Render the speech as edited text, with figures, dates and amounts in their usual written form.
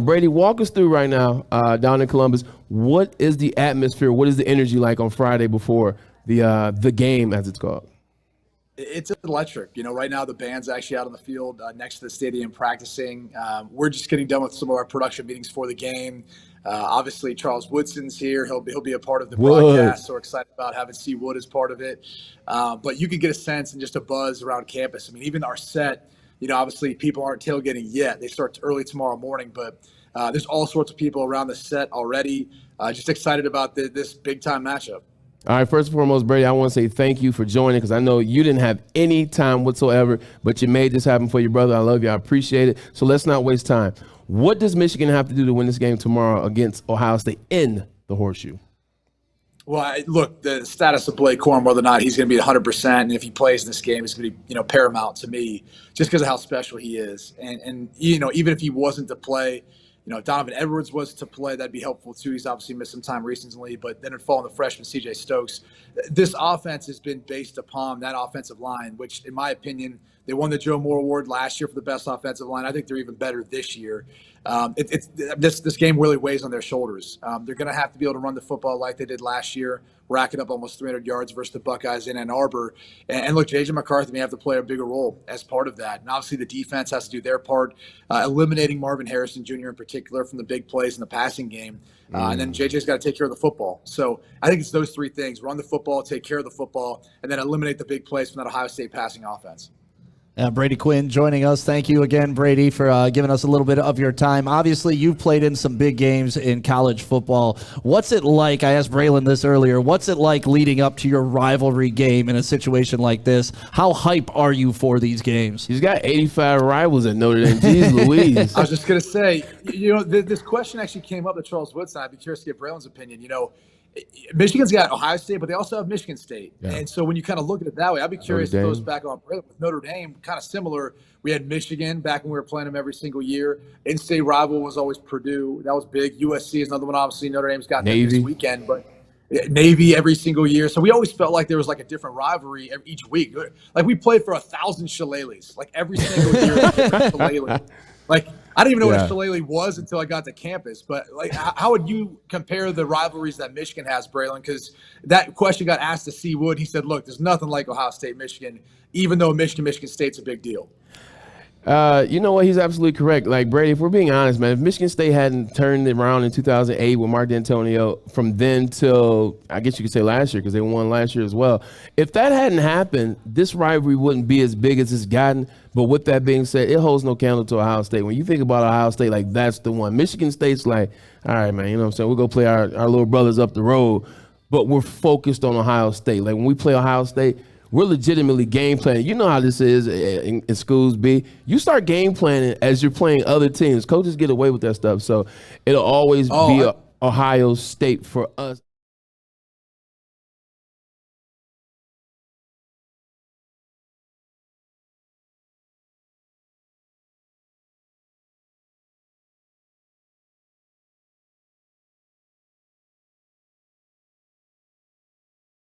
Brady, walk us through right now down in Columbus. What is the atmosphere? What is the energy like on Friday before the game, as it's called? It's electric. Right now the band's actually out on the field next to the stadium practicing. We're just getting done with some of our production meetings for the game. Obviously, Charles Woodson's here. He'll be a part of the Wood. broadcast. So we're excited about having C. Wood as part of it. But you could get a sense and just a buzz around campus. I mean, even our set, obviously people aren't tailgating yet. They start early tomorrow morning, but there's all sorts of people around the set already. Just excited about this big time matchup. All right, first and foremost, Brady, I want to say thank you for joining because I know you didn't have any time whatsoever, but you made this happen for your brother. I love you. I appreciate it. So let's not waste time. What does Michigan have to do to win this game tomorrow against Ohio State in the Horseshoe? Well, look, the status of Blake Corum, whether or not he's going to be 100%, and if he plays in this game, it's going to be paramount to me, just because of how special he is. And even if he wasn't to play, if Donovan Edwards was to play, that'd be helpful too. He's obviously missed some time recently, but then it'd fall on the freshman C.J. Stokes. This offense has been based upon that offensive line, which, in my opinion, they won the Joe Moore Award last year for the best offensive line. I think they're even better this year. This game really weighs on their shoulders. They're going to have to be able to run the football like they did last year, racking up almost 300 yards versus the Buckeyes in Ann Arbor. And look, J.J. McCarthy may have to play a bigger role as part of that. And obviously the defense has to do their part, eliminating Marvin Harrison Jr. in particular from the big plays in the passing game. And then J.J.'s got to take care of the football. So I think it's those three things: run the football, take care of the football, and then eliminate the big plays from that Ohio State passing offense. Brady Quinn joining us. Thank you again, Brady, for giving us a little bit of your time. Obviously, you've played in some big games in college football. What's it like? I asked Braylon this earlier. What's it like leading up to your rivalry game in a situation like this? How hype are you for these games? He's got 85 rivals at Notre Dame. Jeez Louise. I was just going to say, this question actually came up to Charles Woodson. I'd be curious to get Braylon's opinion. Michigan's got Ohio State, but they also have Michigan State. Yeah. And so when you kind of look at it that way, I'd be curious if those back on with Notre Dame, kind of similar. We had Michigan back when we were playing them every single year. In-state rival was always Purdue. That was big. USC is another one, obviously. Notre Dame's got them this weekend, but Navy every single year. So we always felt like there was like a different rivalry each week. Like we played for 1,000 shillelaghs, like every single year. A different shillelagh. Like I didn't even know what a shillelagh was until I got to campus. But like, how would you compare the rivalries that Michigan has, Braylon? Because that question got asked to C. Wood. He said, "Look, there's nothing like Ohio State, Michigan, even though Michigan State's a big deal." You know what? He's absolutely correct. Like, Brady, if we're being honest, man, if Michigan State hadn't turned it around in 2008 with Mark D'Antonio, from then till, I guess you could say last year, because they won last year as well, if that hadn't happened, this rivalry wouldn't be as big as it's gotten. But with that being said, it holds no candle to Ohio State. When you think about Ohio State, like, that's the one. Michigan State's like, all right, man, you know what I'm saying? We'll go play our little brothers up the road, but we're focused on Ohio State. Like, when we play Ohio State, we're legitimately game planning. You know how this is in schools, B. You start game planning as you're playing other teams. Coaches get away with that stuff. So it'll always be Ohio State for us.